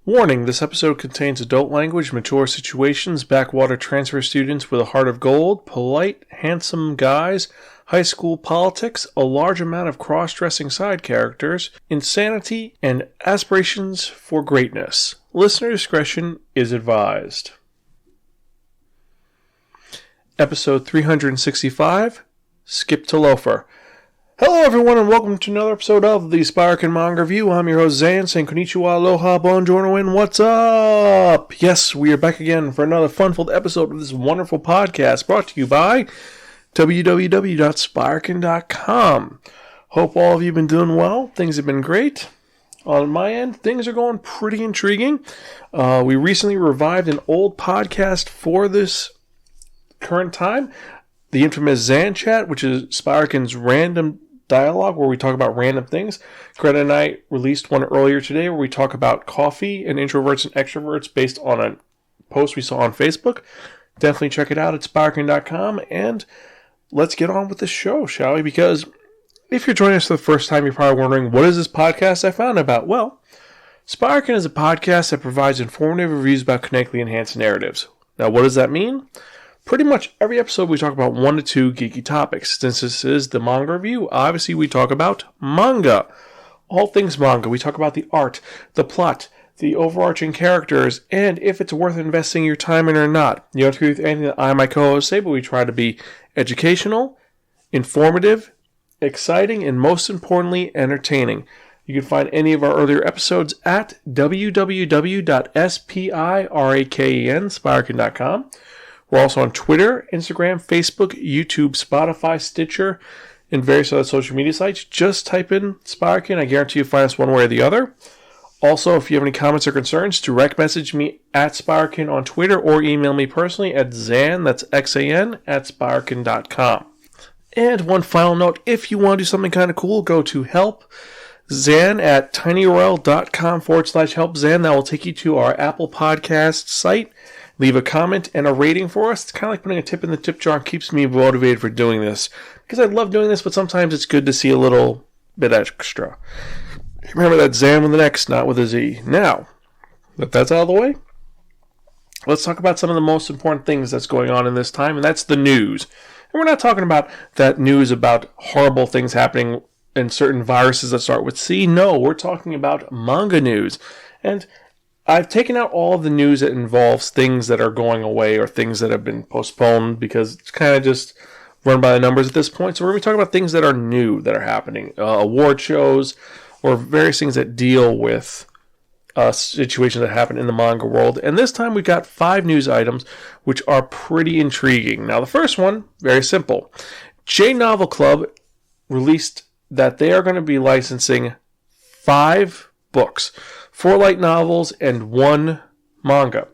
Warning, this episode contains adult language, mature situations, backwater transfer students with a heart of gold, polite, handsome guys, high school politics, a large amount of cross-dressing side characters, insanity, and aspirations for greatness. Listener discretion is advised. Episode 365, Skip to Loafer. Hello everyone and welcome to another episode of the Sparkin Manga Review. I'm your host Zan, saying konnichiwa, aloha, buongiorno, and what's up? Yes, we are back again for another fun-filled episode of this wonderful podcast brought to you by www.sparkin.com. Hope all of you have been doing well. Things have been great. On my end, things are going pretty intriguing. We recently revived an old podcast for this current time, the infamous Zan Chat, which is Sparkin's random dialogue where we talk about random things. Greta and I released one earlier today where we talk about coffee and introverts and extroverts based on a post we saw on Facebook. Definitely check it out at Sparkin.com, and let's get on with the show, shall we? Because if you're joining us for the first time, you're probably wondering, what is this podcast I found about? Well, Sparkin is a podcast that provides informative reviews about kinetically enhanced narratives. Now, what does that mean? Pretty much every episode we talk about 1 to 2 geeky topics. Since this is the manga review, obviously we talk about manga. All things manga. We talk about the art, the plot, the overarching characters, and if it's worth investing your time in or not. You don't agree with anything that I and my co-host say, but we try to be educational, informative, exciting, and most importantly, entertaining. You can find any of our earlier episodes at www.sparkin.com. We're also on Twitter, Instagram, Facebook, YouTube, Spotify, Stitcher, and various other social media sites. Just type in Sparkin. I guarantee you'll find us one way or the other. Also, if you have any comments or concerns, direct message me at Sparkin on Twitter or email me personally at Zan, that's X-A-N, at Sparkin.com. And one final note, if you want to do something kind of cool, go to help Zan at tinyurl.com/help Zan. That will take you to our Apple Podcast site. Leave a comment and a rating for us. It's kind of like putting a tip in the tip jar and keeps me motivated for doing this. Because I love doing this, but sometimes it's good to see a little bit extra. Remember that Zan with an X, not with a Z. Now, that that's out of the way, let's talk about some of the most important things that's going on in this time, and that's the news. And we're not talking about that news about horrible things happening and certain viruses that start with C. No, we're talking about manga news. And I've taken out all of the news that involves things that are going away or things that have been postponed because it's kind of just run by the numbers at this point. So we're going to be talking about things that are new that are happening, award shows, or various things that deal with situations that happen in the manga world. And this time we've got 5 news items which are pretty intriguing. Now the first one, very simple. J Novel Club released that they are going to be licensing 5 books. 4 light novels and 1 manga.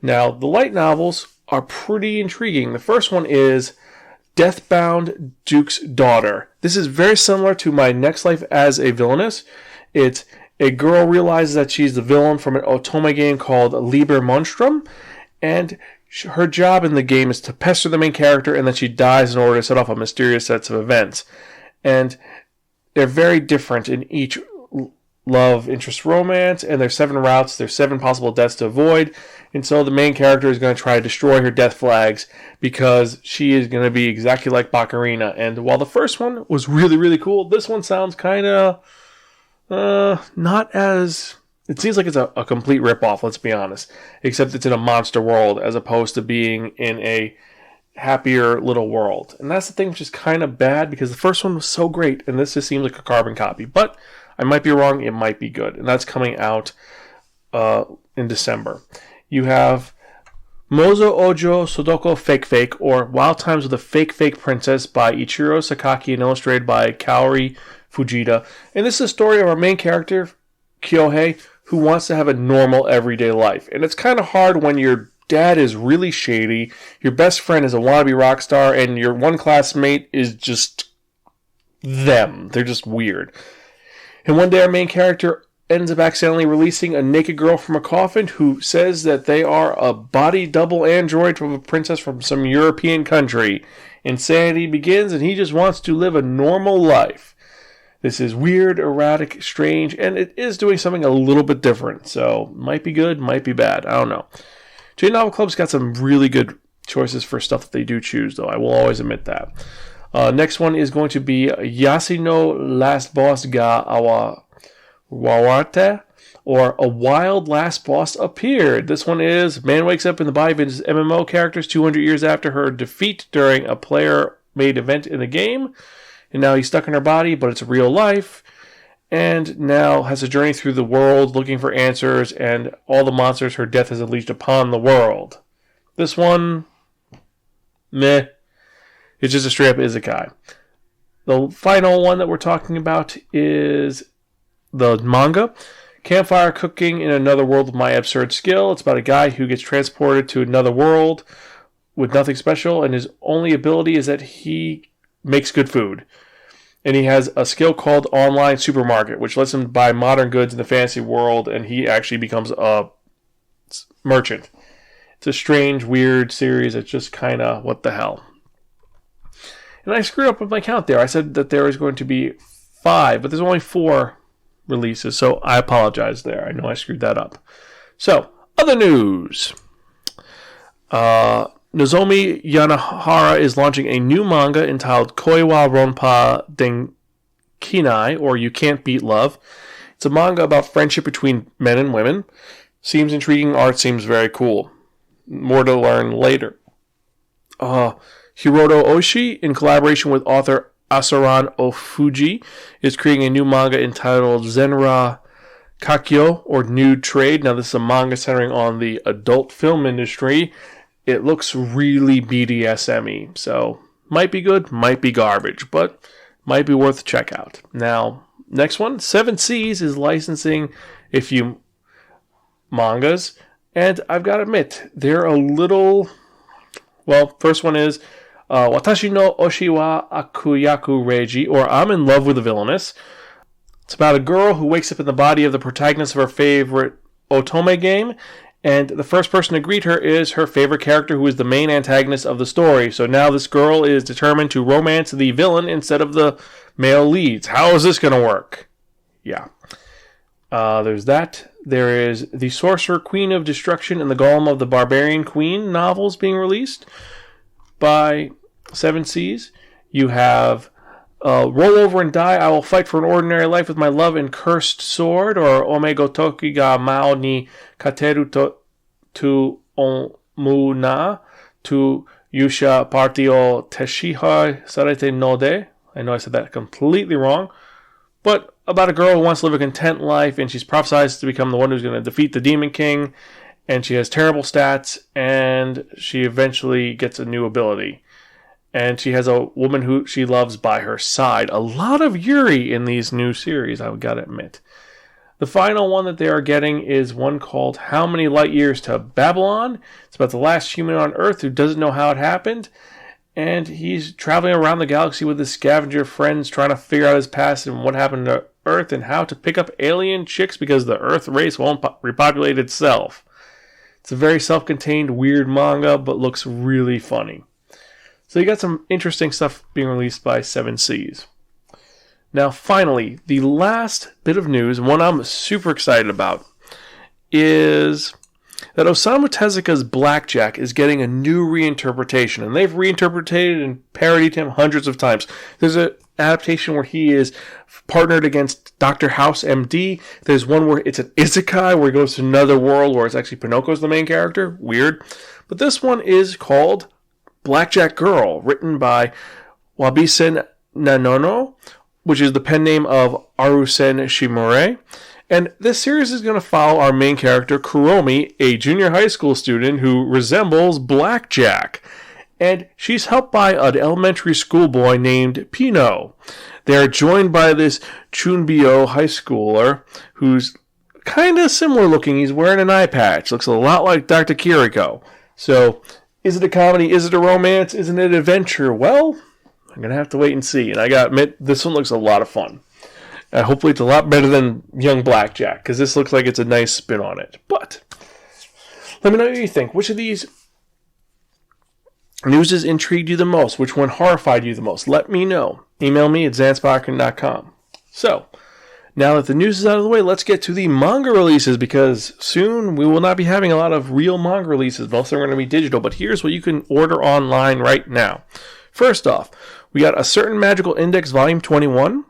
Now, the light novels are pretty intriguing. The first one is Deathbound Duke's Daughter. This is very similar to My Next Life as a Villainess. It's a girl realizes that she's the villain from an otome game called Liber Monstrum, and her job in the game is to pester the main character, and then she dies in order to set off a mysterious set of events. And they're very different in each love, interest, romance, and there's 7 routes, there's 7 possible deaths to avoid, and so the main character is going to try to destroy her death flags because she is going to be exactly like Baccarina. And while the first one was really, really cool, this one sounds kind of not as... It seems like it's a complete rip-off, let's be honest, except it's in a monster world as opposed to being in a happier little world. And that's the thing which is kind of bad because the first one was so great, and this just seems like a carbon copy. But I might be wrong, it might be good. And that's coming out in December. You have Mozo Ojo Sodoko Fake Fake, or Wild Times with a Fake Princess by Ichiro Sakaki and illustrated by Kaori Fujita. And this is a story of our main character, Kyohei, who wants to have a normal everyday life. And it's kind of hard when your dad is really shady, your best friend is a wannabe rock star, and your one classmate is just them. They're just weird. And one day our main character ends up accidentally releasing a naked girl from a coffin who says that they are a body double android from a princess from some European country. Insanity begins and he just wants to live a normal life. This is weird, erratic, strange, and it is doing something a little bit different. So, might be good, might be bad. I don't know. J Novel Club's got some really good choices for stuff that they do choose, though. I will always admit that. Next one is going to be Yasino Last Boss Ga Awa Wawate, or A Wild Last Boss Appeared. This one is, man wakes up in the body of his MMO characters 200 years after her defeat during a player-made event in the game. And now he's stuck in her body, but it's real life. And now has a journey through the world looking for answers and all the monsters her death has unleashed upon the world. This one, meh. It's just a straight up isekai. The final one that we're talking about is the manga, Campfire Cooking in Another World with My Absurd Skill. It's about a guy who gets transported to another world with nothing special, and his only ability is that he makes good food. And he has a skill called Online Supermarket, which lets him buy modern goods in the fantasy world, and he actually becomes a merchant. It's a strange, weird series. It's just kind of what the hell. And I screwed up with my count there. I said that there was going to be 5, but there's only 4 releases, so I apologize there. I know I screwed that up. So, other news. Nozomi Yanahara is launching a new manga entitled Koiwa Ronpa Denkinai, or You Can't Beat Love. It's a manga about friendship between men and women. Seems intriguing. Art seems very cool. More to learn later. Hiroto Oshii, in collaboration with author Asaran Ofuji, is creating a new manga entitled Zenra Kakyo, or Nude Trade. Now, this is a manga centering on the adult film industry. It looks really BDSM-y, so might be good, might be garbage, but might be worth a check out. Now, next one, 7 Seas is licensing a few mangas, and I've got to admit, they're a little... Well, first one is Watashi no Oshi wa Akuyaku Reiji, or I'm in love with a villainess. It's about a girl who wakes up in the body of the protagonist of her favorite otome game, and the first person to greet her is her favorite character, who is the main antagonist of the story. So now this girl is determined to romance the villain instead of the male leads. How is this going to work? Yeah. There's that. There is The Sorcerer Queen of Destruction and the Golem of the Barbarian Queen novels being released by 7 Seas. You have Roll Over and Die, I Will Fight for an Ordinary Life with My Love and Cursed Sword, or Ome Gotoki ga Mao ni Kateru to Omuna to Yusha Party o Teshihai Sarete no De. I know I said that completely wrong. But about a girl who wants to live a content life, and she's prophesized to become the one who's going to defeat the Demon King, and she has terrible stats, and she eventually gets a new ability. And she has a woman who she loves by her side. A lot of Yuri in these new series, I've got to admit. The final one that they are getting is one called How Many Light Years to Babylon. It's about the last human on Earth who doesn't know how it happened. And he's traveling around the galaxy with his scavenger friends, trying to figure out his past and what happened to Earth and how to pick up alien chicks because the Earth race won't repopulate itself. It's a very self-contained, weird manga, but looks really funny. So you got some interesting stuff being released by 7 Seas. Now, finally, the last bit of news, and one I'm super excited about, is that Osamu Tezuka's Blackjack is getting a new reinterpretation, and they've reinterpreted and parodied him hundreds of times. There's an adaptation where he is partnered against Dr. House MD. There's one where it's an isekai where he goes to another world where it's actually Pinoko's the main character. Weird. But this one is called Blackjack Girl, written by Wabisen Nanono, which is the pen name of Arusen Shimure. And this series is going to follow our main character, Kuromi, a junior high school student who resembles Blackjack. And she's helped by an elementary school boy named Pino. They're joined by this Chunbyo high schooler who's kind of similar looking. He's wearing an eye patch. Looks a lot like Dr. Kiriko. So, is it a comedy? Is it a romance? Isn't it an adventure? Well, I'm going to have to wait and see. And I got to admit, this one looks a lot of fun. Hopefully it's a lot better than Young Blackjack, because this looks like it's a nice spin on it. But, let me know what you think. Which of these newses intrigued you the most? Which one horrified you the most? Let me know. Email me at zansparkin.com. So, now that the news is out of the way, let's get to the manga releases, because soon we will not be having a lot of real manga releases. Most of them are going to be digital, but here's what you can order online right now. First off, we got A Certain Magical Index Volume 21.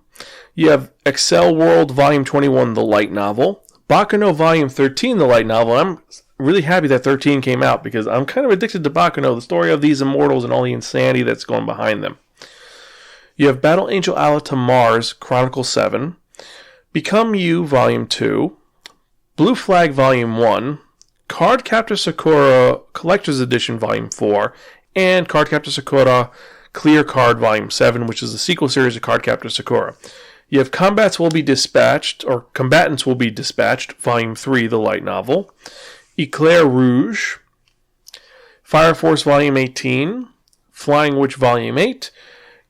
You have Excel World Volume 21, the light novel. Baccano Volume 13, the light novel. I'm really happy that 13 came out, because I'm kind of addicted to Baccano, the story of these immortals and all the insanity that's going behind them. You have Battle Angel Alita Mars Chronicle 7. Become You, Volume 2, Blue Flag, Volume 1, Card Captor Sakura Collector's Edition, Volume 4, and Card Captor Sakura Clear Card, Volume 7, which is the sequel series of Card Captor Sakura. You have Combatants Will Be Dispatched, Volume 3, the light novel, Eclair Rouge, Fire Force, Volume 18, Flying Witch, Volume 8,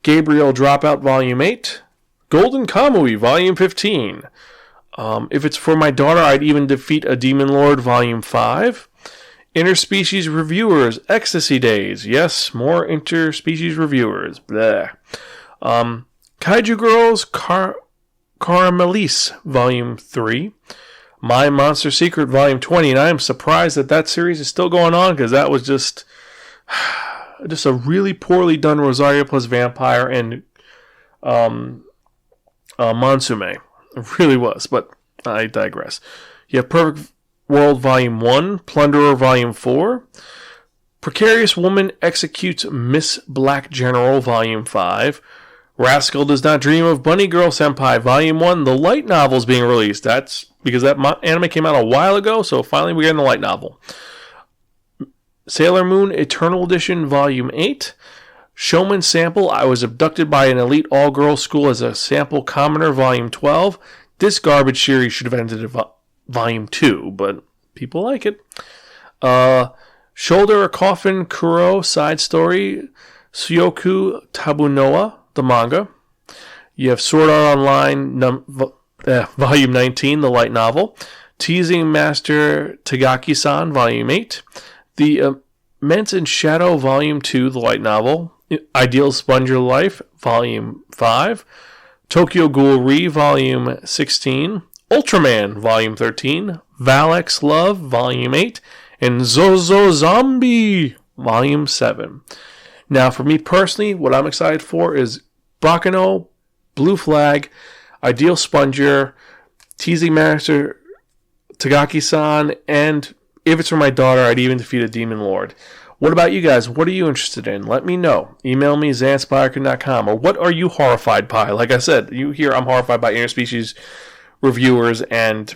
Gabriel Dropout, Volume 8, Golden Kamui, Volume 15. If it's for my daughter, I'd even defeat a Demon Lord, Volume 5. Interspecies Reviewers, Ecstasy Days. Yes, more interspecies reviewers. Blah. Kaiju Girls, Caramelis, Volume 3. My Monster Secret, Volume 20. And I am surprised that series is still going on, because that was just a really poorly done Rosario plus Vampire and Monsume. It really was, but I digress. You have Perfect World Volume 1, Plunderer Volume 4, Precarious Woman Executes Miss Black General Volume 5, Rascal Does Not Dream of Bunny Girl Senpai Volume 1, the light novel is being released. That's because that anime came out a while ago, so finally we're getting the light novel. Sailor Moon Eternal Edition Volume 8, Showman Sample, I Was Abducted by an Elite All-Girls School as a Sample Commoner, Volume 12. This garbage series should have ended at Volume 2, but people like it. Shoulder or Coffin Kuro Side Story, Suyoku Tabunoa, the manga. You have Sword Art Online, Volume 19, the light novel. Teasing Master Tagaki-san, Volume 8. The Immense in Shadow, Volume 2, the light novel. Ideal Sponger Life, Volume 5, Tokyo Ghoul Re, Volume 16, Ultraman, Volume 13, Valex Love, Volume 8, and Zozo Zombie, Volume 7. Now, for me personally, what I'm excited for is Baccano, Blue Flag, Ideal Sponger, Teasing Master Tagaki-san, and if it's for my daughter, I'd even defeat a Demon Lord. What about you guys? What are you interested in? Let me know. Email me, zanspiraken.com. Or what are you horrified by? Like I said, you hear I'm horrified by interspecies reviewers and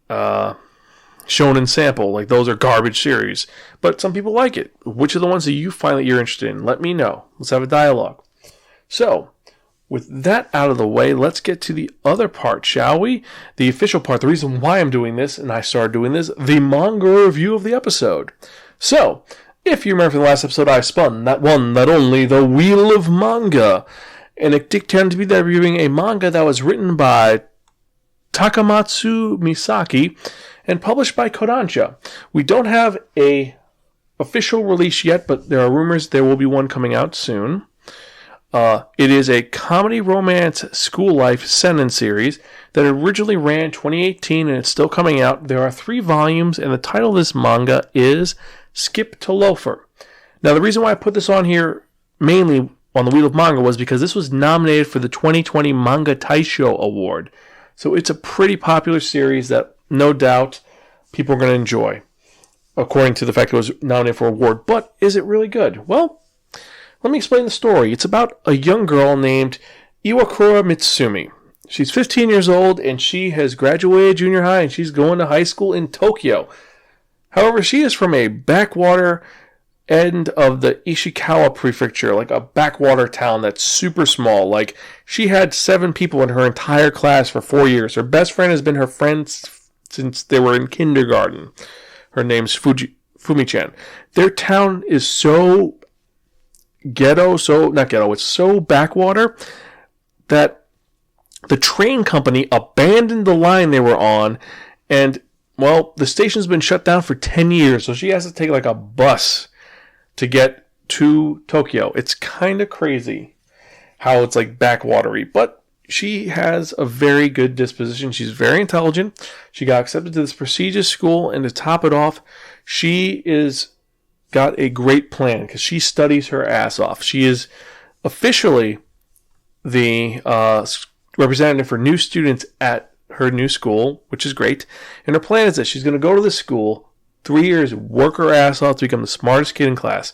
Shonen Sample. Like, those are garbage series. But some people like it. Which are the ones that you find that you're interested in? Let me know. Let's have a dialogue. So, with that out of the way, let's get to the other part, shall we? The official part, the reason why I'm doing this, and I started doing this, the manga review of the episode. So, if you remember from the last episode, I spun that one, that only, the Wheel of Manga. And it did tend to be that reviewing a manga that was written by Takamatsu Misaki and published by Kodansha. We don't have a official release yet, but there are rumors there will be one coming out soon. It is a comedy romance school life seinen series that originally ran 2018 and it's still coming out. There are 3 volumes and the title of this manga is Skip to Loafer. Now, the reason why I put this on here mainly on the Wheel of Manga was because this was nominated for the 2020 Manga Taisho Award. So it's a pretty popular series that no doubt people are going to enjoy, according to the fact it was nominated for an award. But is it really good? Well, let me explain the story. It's about a young girl named Iwakura Mitsumi. She's 15 years old and she has graduated junior high and she's going to high school in Tokyo. However, she is from a backwater end of the Ishikawa prefecture, like a backwater town that's super small. Like, she had 7 people in her entire class for 4 years. Her best friend has been her friend since they were in kindergarten. Her name's Fumi-chan. Their town is so ghetto, it's so backwater that the train company abandoned the line they were on, and, well, the station's been shut down for 10 years, so she has to take like a bus to get to Tokyo. It's kind of crazy how it's like backwatery, but she has a very good disposition. She's very intelligent. She got accepted to this prestigious school, and to top it off, she is got a great plan because she studies her ass off. She is officially the representative for new students at her new school, which is great. And her plan is that she's going to go to this school 3 years, work her ass off to become the smartest kid in class,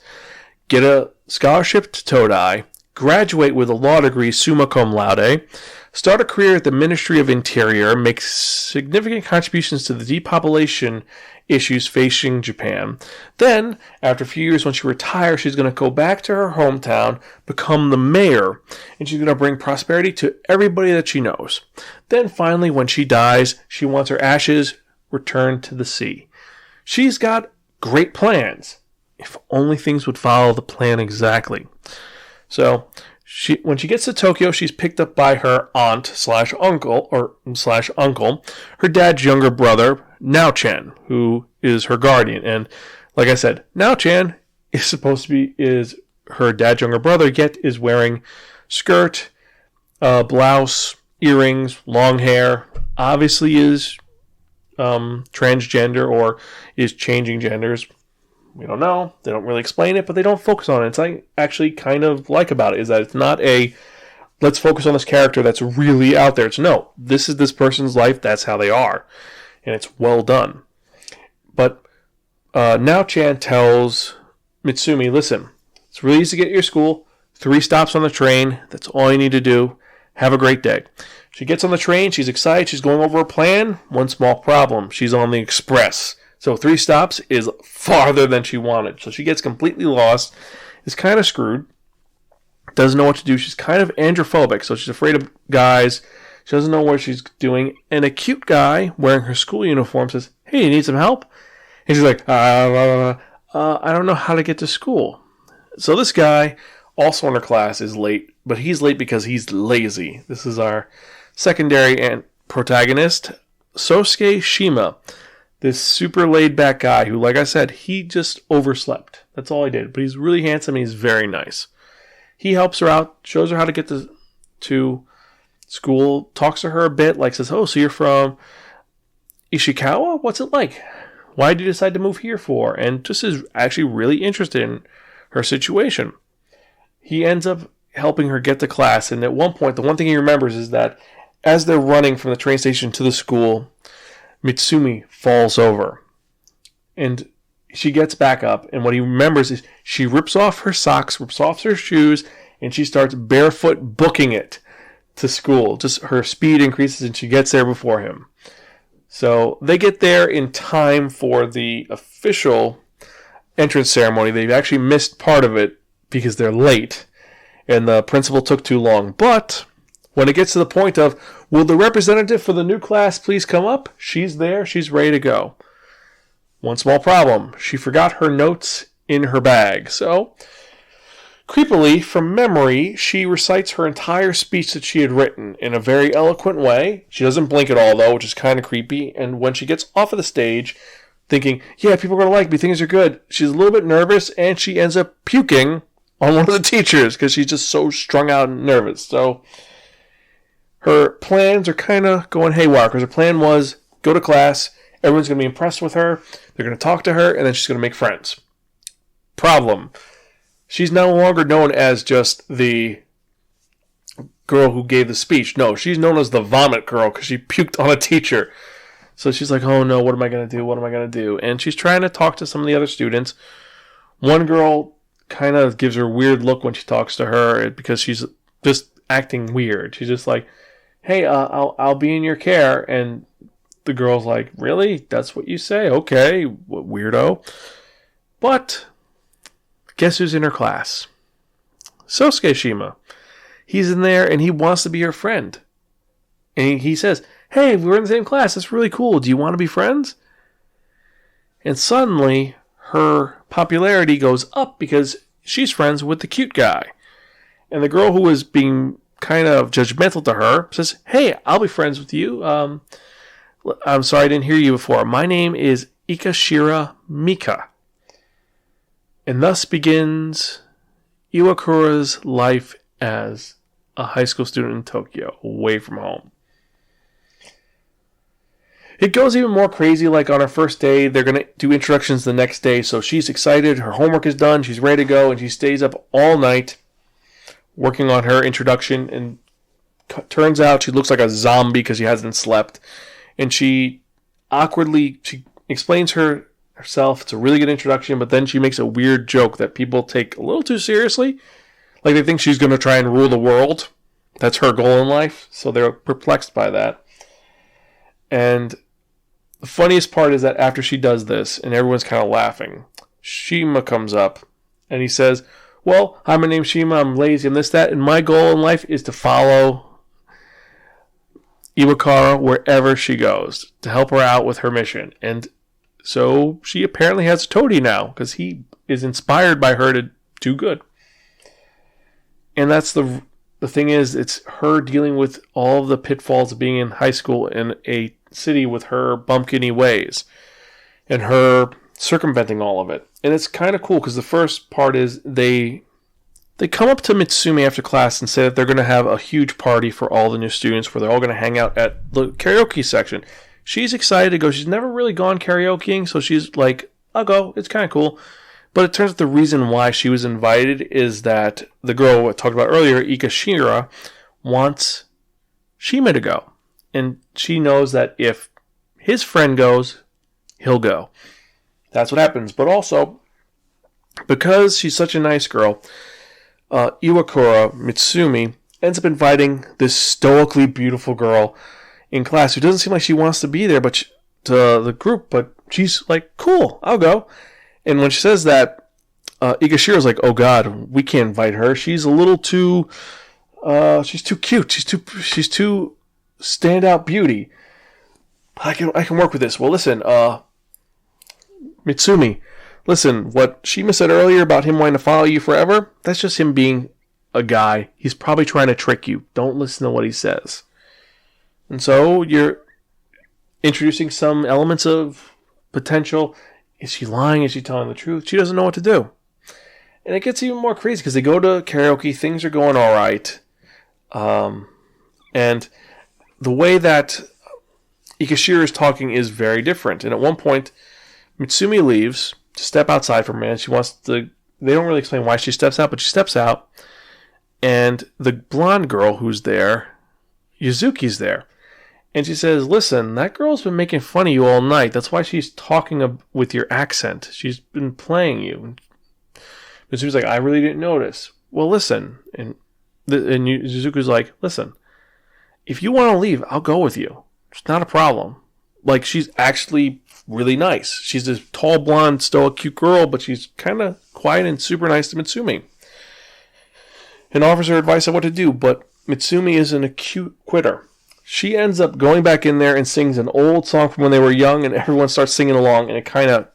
get a scholarship to Todai, graduate with a law degree summa cum laude, start a career at the Ministry of Interior, make significant contributions to the depopulation issues facing Japan. Then, after a few years, when she retires, she's going to go back to her hometown, become the mayor, and she's going to bring prosperity to everybody that she knows. Then, finally, when she dies, she wants her ashes returned to the sea. She's got great plans, if only things would follow the plan exactly. So, when she gets to Tokyo, she's picked up by her aunt slash uncle, her dad's younger brother, Nao-chan, who is her guardian. And like I said, Nao-chan is her dad's younger brother, yet is wearing skirt, blouse, earrings, long hair, obviously is transgender or is changing genders. We don't know. They don't really explain it, but they don't focus on it. It's I actually kind of like about it is that it's not a let's focus on this character that's really out there. It's no, this is this person's life. That's how they are. And it's well done. But Nao-chan tells Mitsumi, listen, it's really easy to get to your school. 3 stops on the train. That's all you need to do. Have a great day. She gets on the train. She's excited. She's going over her plan. One small problem. She's on the express. So 3 stops is farther than she wanted. So she gets completely lost, is kind of screwed, doesn't know what to do. She's kind of androphobic, so she's afraid of guys. She doesn't know what she's doing. And a cute guy wearing her school uniform says, hey, you need some help? And she's like, I don't know how to get to school. So this guy, also in her class, is late, but he's late because he's lazy. This is our secondary and protagonist, Sosuke Shima. This super laid-back guy who, like I said, he just overslept. That's all he did. But he's really handsome and he's very nice. He helps her out, shows her how to get to school, talks to her a bit, like says, oh, so you're from Ishikawa? What's it like? Why did you decide to move here for? And just is actually really interested in her situation. He ends up helping her get to class. And at one point, the one thing he remembers is that as they're running from the train station to the school, Mitsumi falls over. And she gets back up. And what he remembers is she rips off her socks, rips off her shoes, and she starts barefoot booking it to school. Just her speed increases and she gets there before him. So they get there in time for the official entrance ceremony. They've actually missed part of it because they're late. And the principal took too long. But when it gets to the point of, will the representative for the new class please come up? She's there. She's ready to go. One small problem. She forgot her notes in her bag. So, creepily, from memory, she recites her entire speech that she had written in a very eloquent way. She doesn't blink at all, though, which is kind of creepy. And when she gets off of the stage, thinking, yeah, people are going to like me, things are good, she's a little bit nervous, and she ends up puking on one of the teachers because she's just so strung out and nervous. So, her plans are kind of going haywire because her plan was go to class, everyone's going to be impressed with her, they're going to talk to her, and then she's going to make friends. Problem. She's no longer known as just the girl who gave the speech. No, she's known as the vomit girl because she puked on a teacher. So she's like, oh no, what am I going to do? What am I going to do? And she's trying to talk to some of the other students. One girl kind of gives her a weird look when she talks to her because she's just acting weird. She's just like, hey, I'll be in your care. And the girl's like, really? That's what you say? Okay, weirdo. But guess who's in her class? Sosuke Shima. He's in there and he wants to be her friend. And he says, hey, we're in the same class. That's really cool. Do you want to be friends? And suddenly, her popularity goes up because she's friends with the cute guy. And the girl who was being kind of judgmental to her says, hey, I'll be friends with you. I'm sorry I didn't hear you before. My name is Ikashira Mika. And thus begins Iwakura's life as a high school student in Tokyo, away from home. It goes even more crazy, like on her first day, they're going to do introductions the next day, so she's excited, her homework is done, she's ready to go, and she stays up all night working on her introduction, and turns out she looks like a zombie because she hasn't slept, and she explains herself. It's a really good introduction, but then she makes a weird joke that people take a little too seriously, like they think she's going to try and rule the world. That's her goal in life, so they're perplexed by that. And the funniest part is that after she does this, and everyone's kind of laughing, Shima comes up, and he says, well, hi, my name's Shima, I'm lazy, I'm this, that, and my goal in life is to follow Iwakura wherever she goes, to help her out with her mission. And so she apparently has a toady now, because he is inspired by her to do good. And that's the thing is, it's her dealing with all of the pitfalls of being in high school in a city with her bumpkiny ways and her circumventing all of it. And it's kind of cool because the first part is they come up to Mitsumi after class and say that they're going to have a huge party for all the new students where they're all going to hang out at the karaoke section. She's excited to go. She's never really gone karaokeing, so she's like, I'll go. It's kind of cool. But it turns out the reason why she was invited is that the girl I talked about earlier, Ikashira, wants Shima to go. And she knows that if his friend goes, he'll go. That's what happens. But also, because she's such a nice girl, Iwakura, Mitsumi, ends up inviting this stoically beautiful girl in class who doesn't seem like she wants to be there to the group, but she's like, cool, I'll go. And when she says that, Ikashira's like, oh God, we can't invite her. She's a little too, she's too cute. She's too standout beauty. I can work with this. Well, listen, Mitsumi, listen, what Shima said earlier about him wanting to follow you forever, that's just him being a guy. He's probably trying to trick you. Don't listen to what he says. And so you're introducing some elements of potential. Is she lying? Is she telling the truth? She doesn't know what to do. And it gets even more crazy because they go to karaoke. Things are going all right. And the way that Ikashira is talking is very different. And at one point, Mitsumi leaves to step outside for a minute. She wants to... They don't really explain why she steps out, but she steps out. And the blonde girl who's there, Yuzuki's there. And she says, listen, that girl's been making fun of you all night. That's why she's talking with your accent. She's been playing you. Mitsumi's like, I really didn't notice. Well, listen. And Yuzuki's like, listen, if you want to leave, I'll go with you. It's not a problem. Like, she's actually really nice. She's this tall, blonde, still a cute girl, but she's kind of quiet and super nice to Mitsumi. And offers her advice on what to do, but Mitsumi is an acute quitter. She ends up going back in there and sings an old song from when they were young, and everyone starts singing along, and it kind of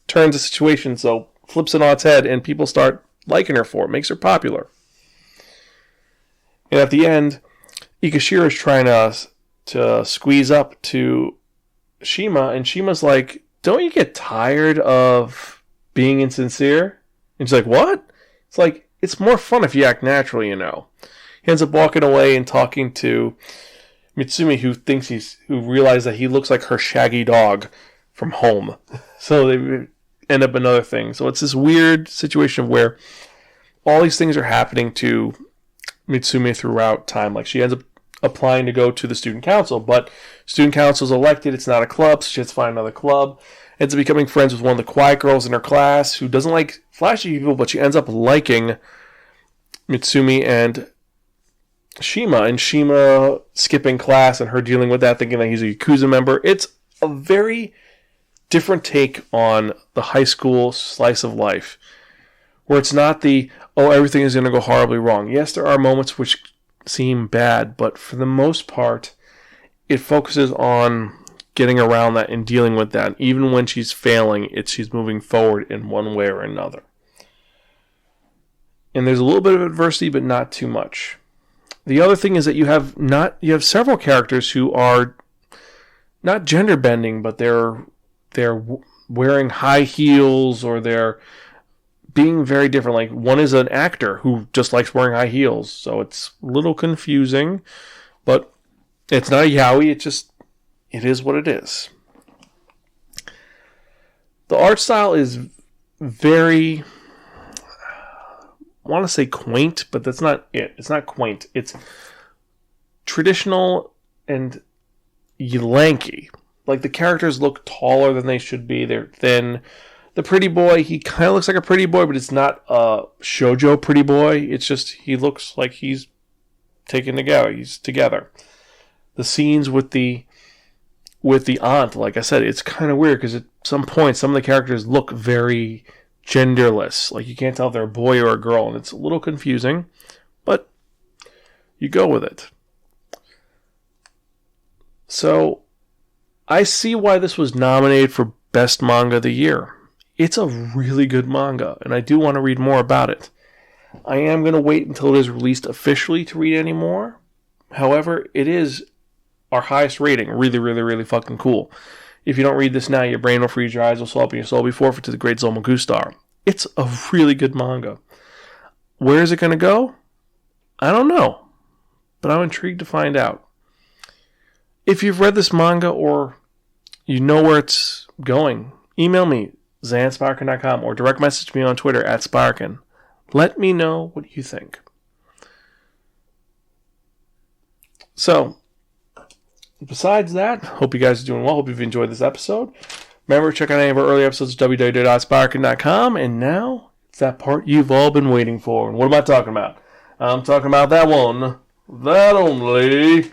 turns the situation, so flips it on its head, and people start liking her for it. Makes her popular. And at the end, Ikashira is trying to squeeze up to Shima, and Shima's like, don't you get tired of being insincere? And she's like, what? It's like, it's more fun if you act naturally, you know. He ends up walking away and talking to Mitsumi, who realized that he looks like her shaggy dog from Home. So they end up another thing. So it's this weird situation where all these things are happening to Mitsumi throughout time. Like, she ends up applying to go to the student council, but student council is elected. It's not a club, so she has to find another club. Ends up becoming friends with one of the quiet girls in her class who doesn't like flashy people, but she ends up liking Mitsumi and Shima, and Shima skipping class and her dealing with that, thinking that he's a Yakuza member. It's a very different take on the high school slice of life, where it's not the, oh, everything is going to go horribly wrong. Yes, there are moments which seem bad, but for the most part, it focuses on getting around that and dealing with that. Even when she's failing, she's moving forward in one way or another. And there's a little bit of adversity, but not too much. The other thing is that you have several characters who are not gender bending, but they're wearing high heels, or they're being very different. Like, one is an actor who just likes wearing high heels, so it's a little confusing, but it's not a yaoi, it is what it is. The art style is very, I want to say quaint, but that's not it. It's not quaint. It's traditional and lanky. Like, the characters look taller than they should be. They're thin. The pretty boy, he kind of looks like a pretty boy, but it's not a shoujo pretty boy. It's just, he looks like he's taken together. He's together. The scenes with the aunt, like I said, it's kind of weird because at some point, some of the characters look very genderless. Like, you can't tell if they're a boy or a girl, and it's a little confusing, but you go with it. So, I see why this was nominated for Best Manga of the Year. It's a really good manga, and I do want to read more about it. I am going to wait until it is released officially to read any more. However, it is our highest rating. Really, really, really fucking cool. If you don't read this now, your brain will freeze, your eyes will swell up, and your soul will be forfeit to the great Zolma Gustar. It's a really good manga. Where is it going to go? I don't know, but I'm intrigued to find out. If you've read this manga or you know where it's going, email me, ZanSparkin.com, or direct message me on Twitter @Sparkin. Let me know what you think. So, besides that, hope you guys are doing well. Hope you've enjoyed this episode. Remember, check out any of our early episodes at www.sparkin.com. And now, it's that part you've all been waiting for. And what am I talking about? I'm talking about that one. That only.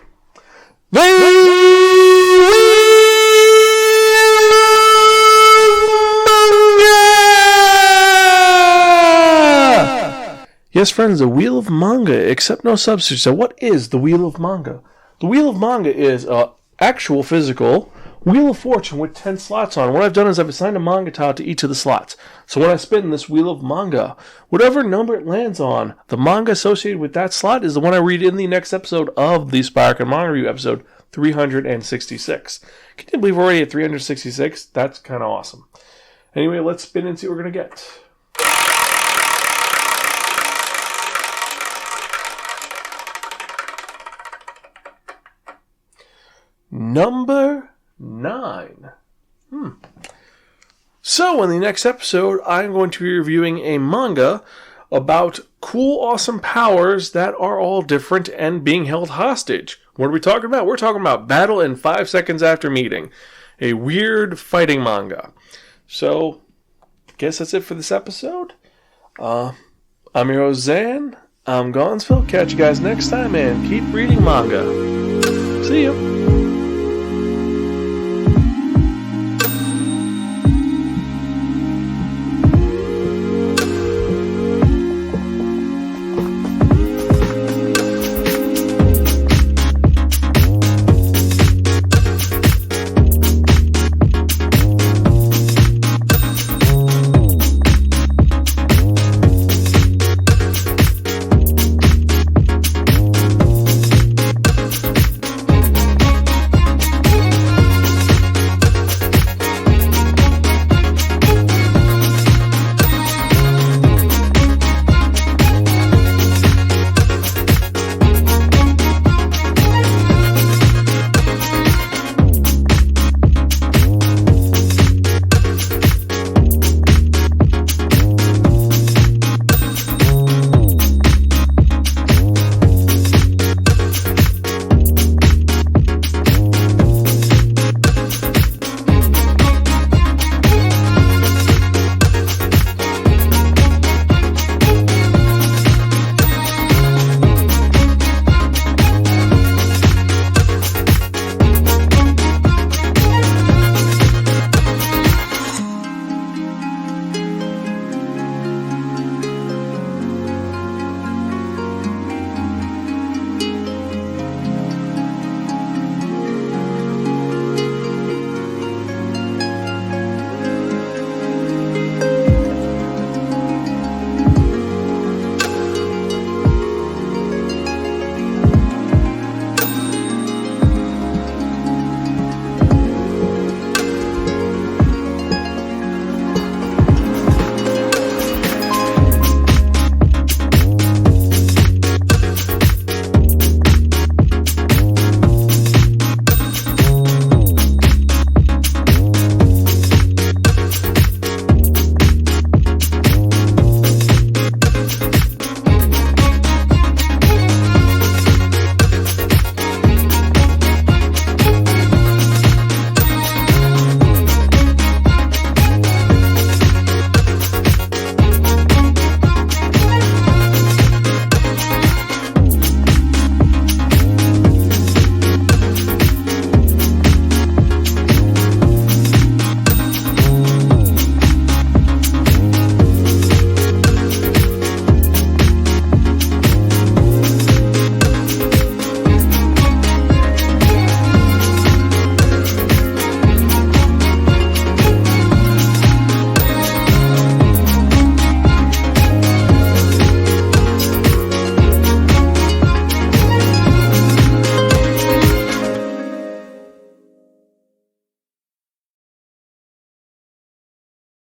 Yes, friends, the Wheel of Manga, except no substitute. So what is the Wheel of Manga? The Wheel of Manga is an actual physical Wheel of Fortune with 10 slots on. What I've done is I've assigned a manga title to each of the slots. So when I spin this Wheel of Manga, whatever number it lands on, the manga associated with that slot is the one I read in the next episode of the Sparkin Manga Review, episode 366. Can you believe we're already at 366? That's kind of awesome. Anyway, let's spin and see what we're going to get. Number 9. So, in the next episode, I'm going to be reviewing a manga about cool, awesome powers that are all different and being held hostage. What are we talking about? We're talking about Battle in 5 Seconds After Meeting, a weird fighting manga. So, guess that's it for this episode. I'm your host, Zan. I'm Gonzville. Catch you guys next time, and keep reading manga. See you.